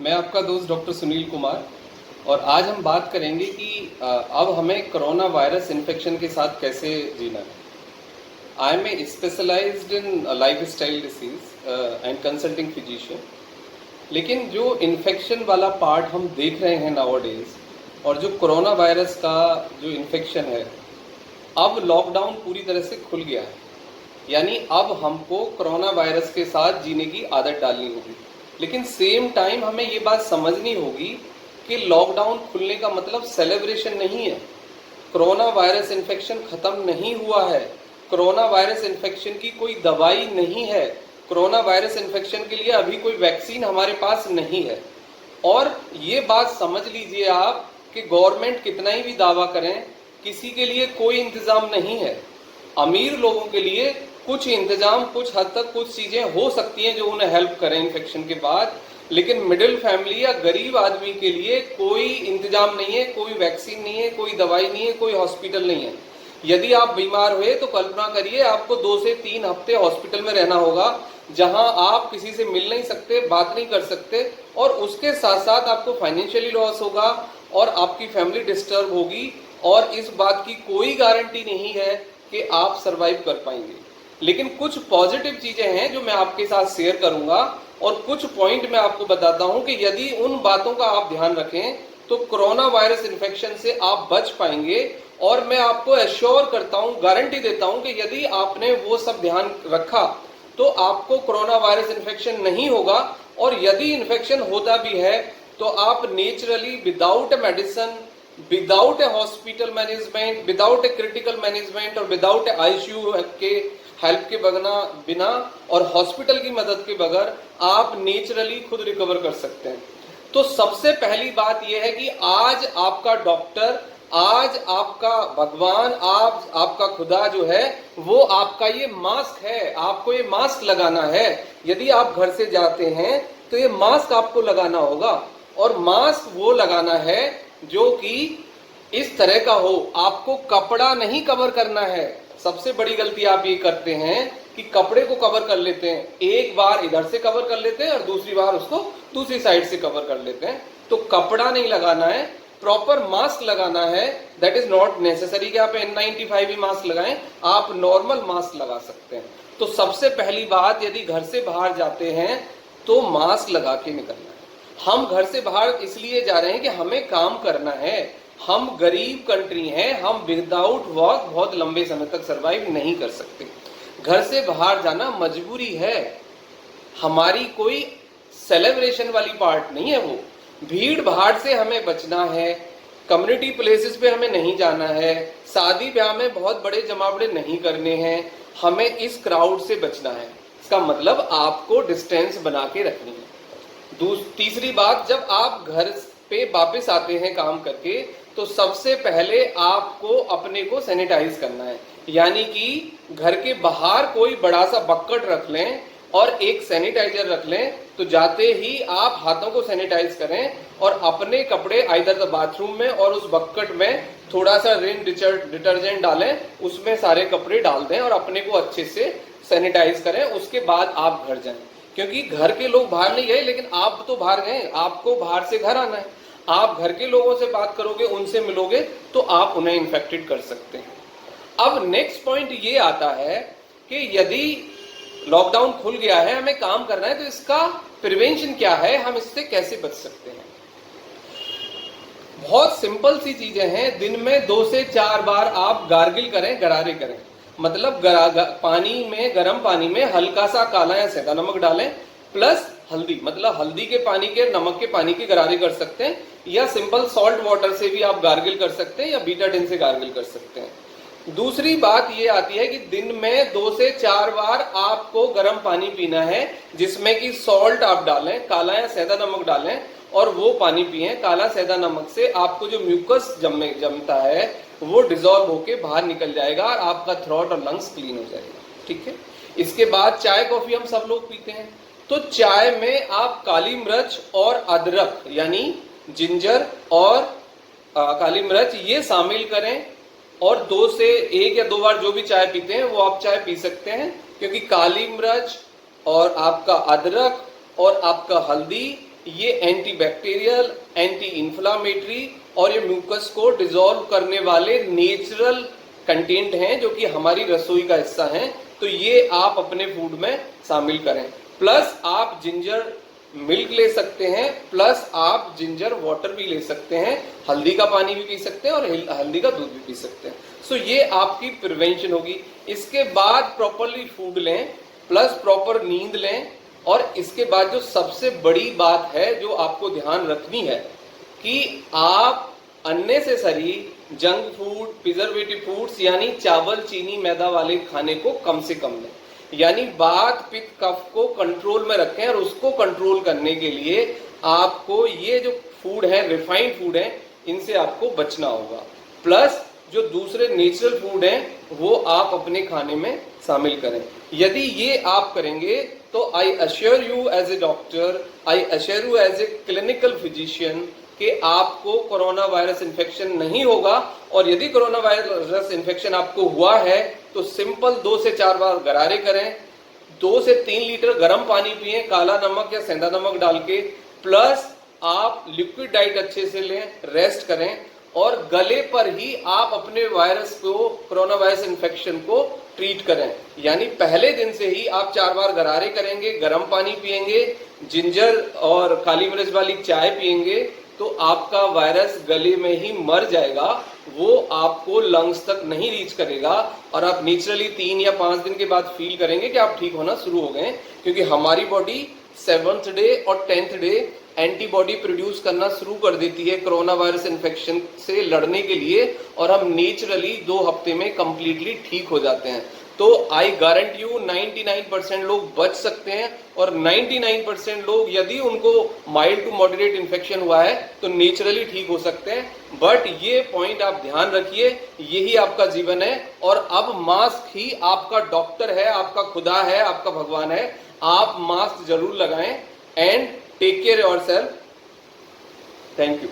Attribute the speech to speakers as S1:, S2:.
S1: मैं आपका दोस्त डॉक्टर सुनील कुमार और आज हम बात करेंगे कि अब हमें कोरोना वायरस इन्फेक्शन के साथ कैसे जीना है। I am a specialised in lifestyle disease and consulting physician. लेकिन जो इन्फेक्शन वाला पार्ट हम देख रहे हैं नाउअडेज और जो कोरोना वायरस का जो इन्फेक्शन है, अब लॉकडाउन पूरी तरह से खुल गया है, यानी अब हमको कोरोना वायरस के साथ जीने की आदत डालनी होगी। लेकिन सेम टाइम हमें ये बात समझनी होगी कि लॉकडाउन खुलने का मतलब सेलिब्रेशन नहीं है। कोरोना वायरस इन्फेक्शन खत्म नहीं हुआ है। कोरोना वायरस इन्फेक्शन की कोई दवाई नहीं है। कोरोना वायरस इन्फेक्शन के लिए अभी कोई वैक्सीन हमारे पास नहीं है। और ये बात समझ लीजिए आप कि गवर्नमेंट कितना ही भी दावा करें, किसी के लिए कोई इंतजाम नहीं है। अमीर लोगों के लिए कुछ इंतजाम, कुछ हद तक कुछ चीजें हो सकती हैं जो उन्हें हेल्प करें इन्फेक्शन के बाद, लेकिन मिडिल फैमिली या गरीब आदमी के लिए कोई इंतजाम नहीं है, कोई वैक्सीन नहीं है, कोई दवाई नहीं है, कोई हॉस्पिटल नहीं है। यदि आप बीमार हुए तो कल्पना करिए आपको 2 से 3 हफ्ते हॉस्पिटल में रहना होगा, जहां आप किसी से मिल नहीं सकते, बात नहीं कर सकते, और उसके साथ साथ आपको फाइनेंशियली लॉस होगा और आपकी फैमिली डिस्टर्ब होगी। और इस बात की कोई गारंटी नहीं है कि आप सरवाइव कर पाएंगे। लेकिन कुछ पॉजिटिव चीजें हैं जो मैं आपके साथ शेयर करूंगा और कुछ पॉइंट मैं आपको बताता हूं कि यदि उन बातों का आप ध्यान रखें तो कोरोना वायरस इन्फेक्शन से आप बच पाएंगे। और मैं आपको एश्योर करता हूं, गारंटी देता हूं कि यदि आपने वो सब ध्यान रखा तो आपको कोरोना वायरस इन्फेक्शन नहीं होगा। और यदि इन्फेक्शन होता भी है तो आप naturally, without a medicine, without A hospital management, without a critical management और विदाउट ए आईसीयू के हेल्प के बिना और हॉस्पिटल की मदद के बगैर आप नेचुरली खुद रिकवर कर सकते हैं। तो सबसे पहली बात यह है कि आज आपका डॉक्टर, आज आपका भगवान, आपका खुदा जो है वो आपका ये मास्क है। आपको ये मास्क लगाना है। यदि आप घर से जाते हैं तो ये मास्क आपको लगाना होगा, और मास्क वो लगाना है जो कि इस तरह का हो। आपको कपड़ा नहीं कवर करना है। सबसे बड़ी गलती आप ये करते हैं कि कपड़े को कवर कर लेते हैं, एक बार इधर से कवर कर लेते हैं और दूसरी बार उसको दूसरी साइड से कवर कर लेते हैं। तो कपड़ा नहीं लगाना है, प्रॉपर मास्क लगाना है। दैट इज नॉट नेसेसरी कि आप N95 ही मास्क लगाएं, आप नॉर्मल मास्क लगा सकते हैं। तो सबसे पहली बात, यदि घर से बाहर जाते हैं तो मास्क लगा के निकलना है। हम घर से बाहर इसलिए जा रहे हैं कि हमें काम करना है। हम गरीब कंट्री हैं, हम विदाउट वर्क बहुत लंबे समय तक सरवाइव नहीं कर सकते। घर से बाहर जाना मजबूरी है, हमारी कोई सेलिब्रेशन वाली पार्ट नहीं है। वो भीड़ भाड़ से हमें बचना है, कम्युनिटी प्लेसेस पे हमें नहीं जाना है, शादी ब्याह में बहुत बड़े जमावड़े नहीं करने हैं, हमें इस क्राउड से बचना है। इसका मतलब आपको डिस्टेंस बना के रखनी है। तीसरी बात, जब आप घर पे वापस आते हैं काम करके तो सबसे पहले आपको अपने को सैनिटाइज करना है। यानी कि घर के बाहर कोई बड़ा सा बकेट रख लें और एक सैनिटाइजर रख लें। तो जाते ही आप हाथों को सैनिटाइज करें और अपने कपड़े आइदर बाथरूम में और उस बकेट में थोड़ा सा रिन डिटर्जेंट डालें, उसमें सारे कपड़े डाल दें और अपने को अच्छे से सैनिटाइज करें। उसके बाद आप घर जाएं, क्योंकि घर के लोग बाहर नहीं गए, लेकिन आप तो बाहर गए, आपको बाहर से घर आना है। आप घर के लोगों से बात करोगे, उनसे मिलोगे तो आप उन्हें इन्फेक्टेड कर सकते हैं। अब नेक्स्ट पॉइंट ये आता है कि यदि लॉकडाउन खुल गया है, हमें काम करना है, तो इसका प्रिवेंशन क्या है, हम इससे कैसे बच सकते हैं। बहुत सिंपल सी चीजें हैं। दिन में 2 से 4 बार आप गार्गिल करें, गरारे करें। मतलब पानी में, गर्म पानी में हल्का सा काला या सेंधा नमक डालें प्लस हल्दी, मतलब हल्दी के पानी के, नमक के पानी के गरारे कर सकते हैं, या सिंपल सॉल्ट वाटर से भी आप गार्गिल कर सकते हैं, या बीटाडिन से गार्गिल कर सकते हैं। दूसरी बात ये आती है कि दिन में 2 से 4 बार आपको गर्म पानी पीना है, जिसमें कि सॉल्ट आप डालें, काला या सेंधा नमक डालें और वो पानी पिएं। काला सेंधा नमक से आपको जो म्यूकस जमता है वो डिजॉल्व होके बाहर निकल जाएगा और आपका थ्रोट और लंग्स क्लीन हो जाएगा। ठीक है। इसके बाद चाय कॉफी हम सब लोग पीते हैं, तो चाय में आप काली मिर्च और अदरक, यानी जिंजर और काली मिर्च, ये शामिल करें। और 2 से 1 या 2 बार जो भी चाय पीते हैं वो आप चाय पी सकते हैं, क्योंकि काली मिर्च और आपका अदरक और आपका हल्दी ये एंटीबैक्टीरियल, एंटी इन्फ्लामेटरी और ये म्यूकस को डिसॉल्व करने वाले नेचुरल कंटेंट हैं जो कि हमारी रसोई का हिस्सा हैं। तो ये आप अपने फूड में शामिल करें। प्लस आप जिंजर मिल्क ले सकते हैं, प्लस आप जिंजर वाटर भी ले सकते हैं, हल्दी का पानी भी पी सकते हैं और हल्दी का दूध भी पी सकते हैं। सो ये आपकी प्रिवेंशन होगी। इसके बाद प्रॉपरली फूड लें, प्लस प्रॉपर नींद लें। और इसके बाद जो सबसे बड़ी बात है जो आपको ध्यान रखनी है कि आप unnecessary junk food, preservative foods यानी चावल, चीनी, मैदा वाले खाने को कम से कम लें। यानी वात, पित्त, कफ को कंट्रोल में रखें। और उसको कंट्रोल करने के लिए आपको ये जो फूड है, रिफाइंड फूड है, इनसे आपको बचना होगा। प्लस जो दूसरे नेचुरल फूड हैं वो आप अपने खाने में शामिल करें। यदि ये आप करेंगे तो I assure you as a doctor, I assure you as a clinical physician कि आपको कोरोना वायरस इन्फेक्शन नहीं होगा। और यदि कोरोना वायरस इन्फेक्शन आपको हुआ है तो सिंपल 2 से 4 बार गरारे करें, 2 से 3 लीटर गर्म पानी पिए काला नमक या सेंधा नमक डाल के। प्लस आप लिक्विड डाइट अच्छे से लें, रेस्ट करें और गले पर ही आप अपने वायरस को, कोरोना वायरस इन्फेक्शन को ट्रीट करें। यानी पहले दिन से ही आप 4 बार गरारे करेंगे, गर्म पानी पिएंगे, जिंजर और काली मिर्च वाली चाय पिएंगे तो आपका वायरस गले में ही मर जाएगा, वो आपको लंग्स तक नहीं रीच करेगा। और आप नेचुरली 3 या 5 दिन के बाद फील करेंगे कि आप ठीक होना शुरू हो गए। क्योंकि हमारी बॉडी 7th डे और 10th डे एंटीबॉडी प्रोड्यूस करना शुरू कर देती है कोरोना वायरस इन्फेक्शन से लड़ने के लिए। और हम नेचुरली 2 हफ्ते में कंप्लीटली ठीक हो जाते हैं। तो आई गारंटी यू 99% लोग बच सकते हैं। और 99% लोग यदि उनको माइल्ड टू मॉडरेट इन्फेक्शन हुआ है तो नेचुरली ठीक हो सकते हैं। बट ये पॉइंट आप ध्यान रखिए, यही आपका जीवन है। और अब मास्क ही आपका डॉक्टर है, आपका खुदा है, आपका भगवान है। आप मास्क जरूर लगाएं and take care yourself. Thank you.